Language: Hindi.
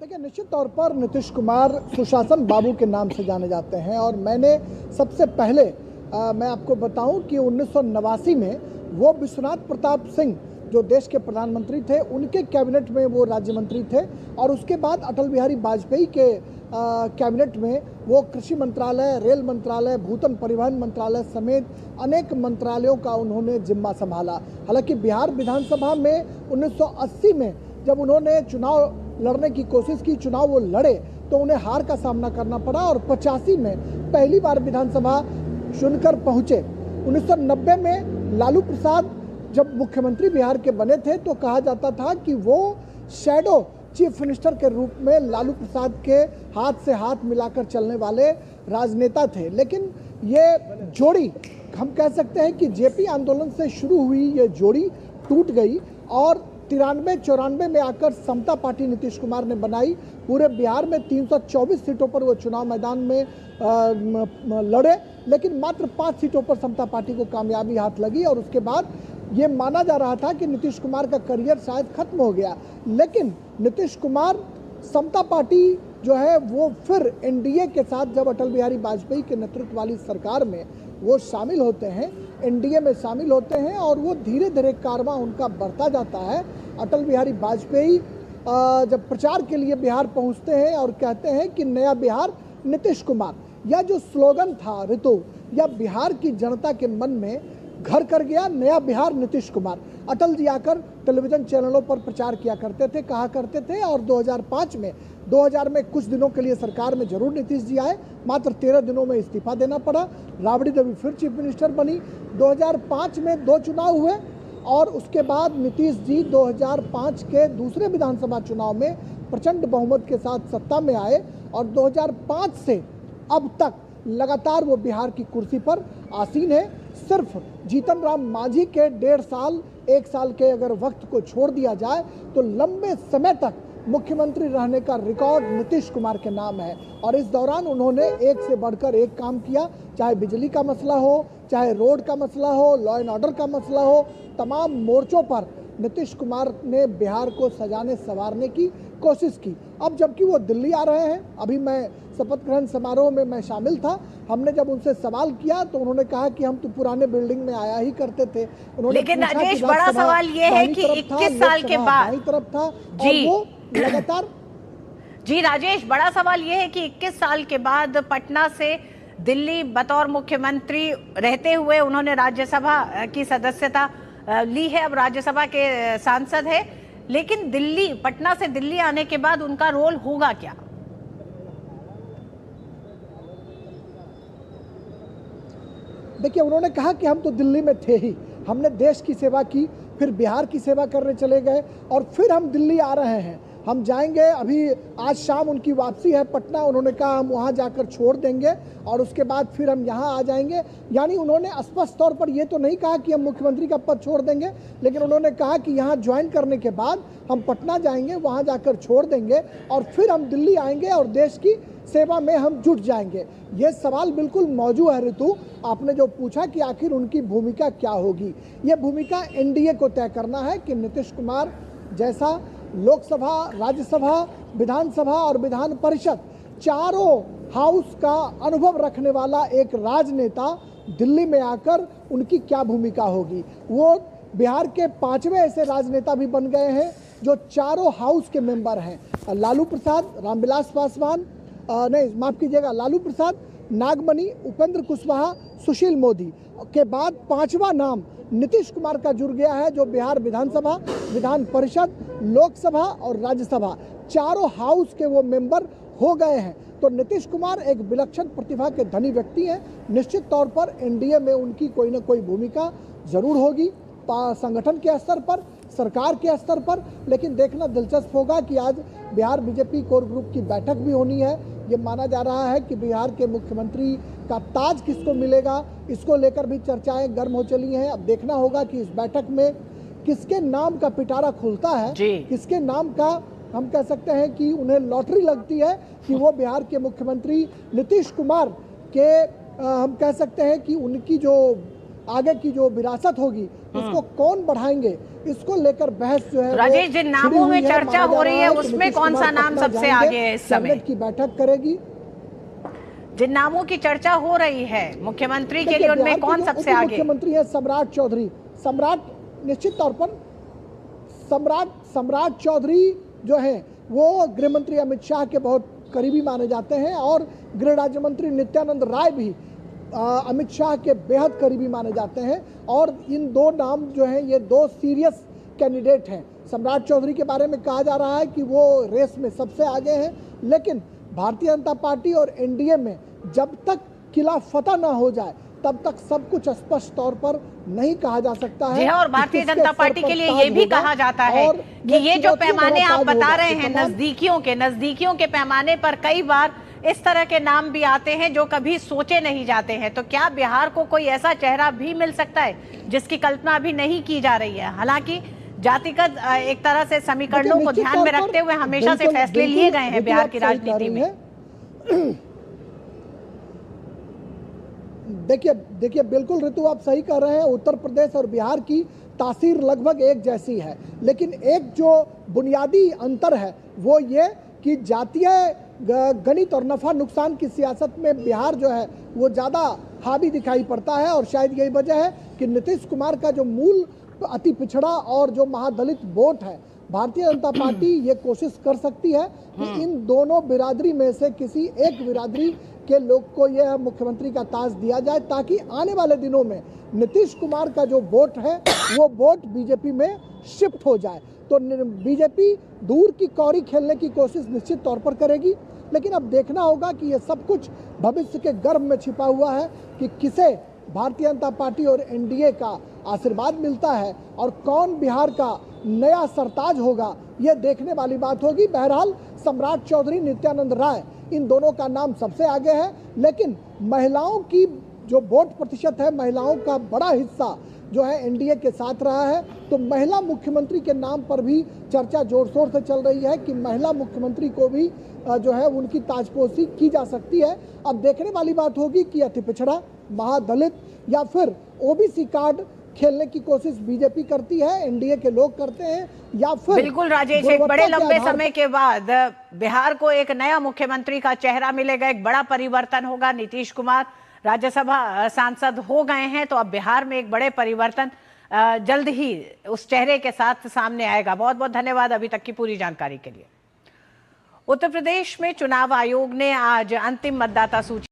देखिए, निश्चित तौर पर नीतीश कुमार सुशासन बाबू के नाम से जाने जाते हैं और मैंने सबसे पहले मैं आपको बताऊं कि 1989 में वो विश्वनाथ प्रताप सिंह जो देश के प्रधानमंत्री थे उनके कैबिनेट में वो राज्य मंत्री थे और उसके बाद अटल बिहारी वाजपेयी के कैबिनेट में वो कृषि मंत्रालय, रेल मंत्रालय, भूतल परिवहन मंत्रालय समेत अनेक मंत्रालयों का उन्होंने जिम्मा संभाला। हालांकि बिहार विधानसभा में 1980 में जब उन्होंने चुनाव लड़ने की कोशिश की, चुनाव वो लड़े तो उन्हें हार का सामना करना पड़ा और 85 में पहली बार विधानसभा चुनकर पहुंचे। 1990 में लालू प्रसाद जब मुख्यमंत्री बिहार के बने थे तो कहा जाता था कि वो शैडो चीफ मिनिस्टर के रूप में लालू प्रसाद के हाथ से हाथ मिलाकर चलने वाले राजनेता थे। लेकिन ये जोड़ी, हम कह सकते हैं कि जेपी आंदोलन से शुरू हुई ये जोड़ी टूट गई और 93-94 में आकर समता पार्टी नीतीश कुमार ने बनाई। पूरे बिहार में 324 सीटों पर वो चुनाव मैदान में लड़े, लेकिन मात्र 5 सीटों पर समता पार्टी को कामयाबी हाथ लगी और उसके बाद ये माना जा रहा था कि नीतीश कुमार का करियर शायद खत्म हो गया। लेकिन नीतीश कुमार समता पार्टी जो है वो फिर एनडीए के साथ जब अटल बिहारी वाजपेयी के नेतृत्व वाली सरकार में वो शामिल होते हैं, एनडीए में शामिल होते हैं और वो धीरे धीरे कारवां उनका बढ़ता जाता है। अटल बिहारी वाजपेयी जब प्रचार के लिए बिहार पहुंचते हैं और कहते हैं कि नया बिहार नीतीश कुमार, यह जो स्लोगन था ऋतु, या बिहार की जनता के मन में घर कर गया। नया बिहार नीतीश कुमार, अटल जी आकर टेलीविजन चैनलों पर प्रचार किया करते थे, कहा करते थे और 2000 में कुछ दिनों के लिए सरकार में जरूर नीतीश जी आए, मात्र 13 दिनों में इस्तीफा देना पड़ा। राबड़ी देवी फिर चीफ मिनिस्टर बनी। 2005 में 2 चुनाव हुए और उसके बाद नीतीश जी 2005 के दूसरे विधानसभा चुनाव में प्रचंड बहुमत के साथ सत्ता में आए और 2005 से अब तक लगातार वो बिहार की कुर्सी पर आसीन है। सिर्फ जीतन राम मांझी के 1.5 साल 1 साल के अगर वक्त को छोड़ दिया जाए तो लंबे समय तक मुख्यमंत्री रहने का रिकॉर्ड नीतीश कुमार के नाम है और इस दौरान उन्होंने एक से बढ़कर एक काम किया। चाहे बिजली का मसला हो, चाहे रोड का मसला हो, लॉ एंड ऑर्डर का मसला हो, तमाम मोर्चों पर नीतीश कुमार ने बिहार को सजाने संवारने की कोशिश की। अब जबकि वो दिल्ली आ रहे हैं, अभी मैं शपथ ग्रहण समारोह में मैं शामिल था, हमने जब उनसे सवाल किया तो उन्होंने कहा कि हम तो पुराने बिल्डिंग में आया ही करते थे। लेकिन राजेश, बड़ा सवाल ये है कि 21 साल के बाद तरफ था और वो लगातार जी राजेश, बड़ा सवाल ये है कि 21 साल के बाद पटना से दिल्ली बतौर मुख्यमंत्री रहते हुए उन्होंने राज्यसभा की सदस्यता ली है, अब राज्यसभा के सांसद है, लेकिन पटना से दिल्ली आने के बाद उनका रोल होगा क्या? देखिए, उन्होंने कहा कि हम तो दिल्ली में थे ही, हमने देश की सेवा की, फिर बिहार की सेवा करने चले गए और फिर हम दिल्ली आ रहे हैं, हम जाएंगे। अभी आज शाम उनकी वापसी है पटना, उन्होंने कहा हम वहां जाकर छोड़ देंगे और उसके बाद फिर हम यहां आ जाएंगे। यानी उन्होंने स्पष्ट तौर पर ये तो नहीं कहा कि हम मुख्यमंत्री का पद छोड़ देंगे, लेकिन उन्होंने कहा कि यहां ज्वाइन करने के बाद हम पटना जाएंगे, वहां जाकर छोड़ देंगे और फिर हम दिल्ली आएंगे और देश की सेवा में हम जुट जाएंगे। ये सवाल बिल्कुल मौजूद है ऋतु, आपने जो पूछा कि आखिर उनकी भूमिका क्या होगी। ये भूमिका एनडीए को तय करना है कि नीतीश कुमार जैसा लोकसभा, राज्यसभा, विधानसभा और विधान परिषद चारों हाउस का अनुभव रखने वाला एक राजनेता दिल्ली में आकर उनकी क्या भूमिका होगी। वो बिहार के 5वें ऐसे राजनेता भी बन गए हैं जो चारों हाउस के मेंबर हैं। लालू प्रसाद, रामविलास पासवान, माफ कीजिएगा, लालू प्रसाद, नागमणि, उपेंद्र कुशवाहा, सुशील मोदी के बाद 5वां नाम नीतीश कुमार का जुड़ गया है, जो बिहार विधानसभा, विधान परिषद, लोकसभा और राज्यसभा चारों हाउस के वो मेंबर हो गए हैं। तो नीतीश कुमार एक विलक्षण प्रतिभा के धनी व्यक्ति हैं। निश्चित तौर पर एनडीए में उनकी कोई न कोई भूमिका जरूर होगी, संगठन के स्तर पर, सरकार के स्तर पर। लेकिन देखना दिलचस्प होगा कि आज बिहार बीजेपी कोर ग्रुप की बैठक भी होनी है। ये माना जा रहा है कि बिहार के मुख्यमंत्री का ताज किसको मिलेगा, इसको लेकर भी चर्चाएं गर्म हो चली हैं। अब देखना होगा कि इस बैठक में किसके नाम का पिटारा खुलता है, किसके नाम का हम कह सकते हैं कि उन्हें लॉटरी लगती है कि वो बिहार के मुख्यमंत्री नीतीश कुमार के हम कह सकते हैं कि उनकी जो आगे की जो विरासत होगी उसको कौन बढ़ाएंगे, इसको लेकर बहस जो है राजेश, जिन नामों में चर्चा हो रही है उसमें कौन सा नाम सबसे आगे है इस समय? की बैठक करेगी। जिन नामों की चर्चा हो रही है मुख्यमंत्री के लिए, उनमें कौन सबसे आगे? मुख्यमंत्री है सम्राट चौधरी। सम्राट निश्चित तौर पर सम्राट चौधरी जो है वो गृह मंत्री अमित शाह के बहुत करीबी माने जाते हैं और गृह राज्य मंत्री नित्यानंद राय भी अमित शाह के बेहद करीबी माने जाते हैं। और इन दो नाम जो हैं ये दो सीरियस कैंडिडेट हैं। सम्राट चौधरी के बारे में कहा जा रहा है कि वो रेस में सबसे आगे हैं, लेकिन भारतीय जनता पार्टी और एनडीए में जब तक किला फतह ना हो जाए तब तक सब कुछ स्पष्ट तौर पर नहीं कहा जा सकता है। और भारतीय जनता पार्टी के लिए ये भी कहा जाता है कि ये जो पैमाने आप बता रहे हैं नजदीकियों के पैमाने पर कई बार इस तरह के नाम भी आते हैं जो कभी सोचे नहीं जाते हैं। तो क्या बिहार को कोई ऐसा चेहरा भी मिल सकता है जिसकी कल्पना अभी नहीं की जा रही है? हालांकि जातिगत एक तरह से समीकरणों को ध्यान में रखते हुए हमेशा से फैसले लिए गए हैं बिहार की राजनीति में। देखिए बिल्कुल ऋतु, आप सही कह रहे हैं। उत्तर प्रदेश और बिहार की तासीर लगभग एक जैसी है, लेकिन एक जो बुनियादी अंतर है वो ये कि जातीय गणित और नफा नुकसान की सियासत में बिहार जो है वो ज़्यादा हावी दिखाई पड़ता है। और शायद यही वजह है कि नीतीश कुमार का जो मूल अति पिछड़ा और जो महादलित वोट है, भारतीय जनता पार्टी ये कोशिश कर सकती है कि इन दोनों बिरादरी में से किसी एक बिरादरी के लोग को यह मुख्यमंत्री का ताज दिया जाए, ताकि आने वाले दिनों में नीतीश कुमार का जो वोट है वो वोट बीजेपी में शिफ्ट हो जाए। तो बीजेपी दूर की कौड़ी खेलने की कोशिश निश्चित तौर पर करेगी, लेकिन अब देखना होगा कि ये सब कुछ भविष्य के गर्भ में छिपा हुआ है कि किसे भारतीय जनता पार्टी और एनडीए का आशीर्वाद मिलता है और कौन बिहार का नया सरताज होगा, यह देखने वाली बात होगी। बहरहाल सम्राट चौधरी, नित्यानंद राय, इन दोनों का नाम सबसे आगे है, लेकिन महिलाओं की जो वोट प्रतिशत है, महिलाओं का बड़ा हिस्सा जो है एनडीए के साथ रहा है। तो महिला मुख्यमंत्री के नाम पर भी चर्चा जोर शोर से चल रही है कि महिला मुख्यमंत्री को भी जो है उनकी ताजपोशी की जा सकती है। अब देखने वाली बात होगी कि अति पिछड़ा, महादलित या फिर ओबीसी कार्ड खेलने की कोशिश बीजेपी करती है, एनडीए के लोग करते हैं, या फिर बिल्कुल राजेश, एक बड़े लंबे समय के बाद बिहार को एक नया मुख्यमंत्री का चेहरा मिलेगा, एक बड़ा परिवर्तन होगा। नीतीश कुमार राज्यसभा सांसद हो गए हैं, तो अब बिहार में एक बड़े परिवर्तन जल्द ही उस चेहरे के साथ सामने आएगा। बहुत बहुत धन्यवाद अभी तक की पूरी जानकारी के लिए। उत्तर प्रदेश में चुनाव आयोग ने आज अंतिम मतदाता सूची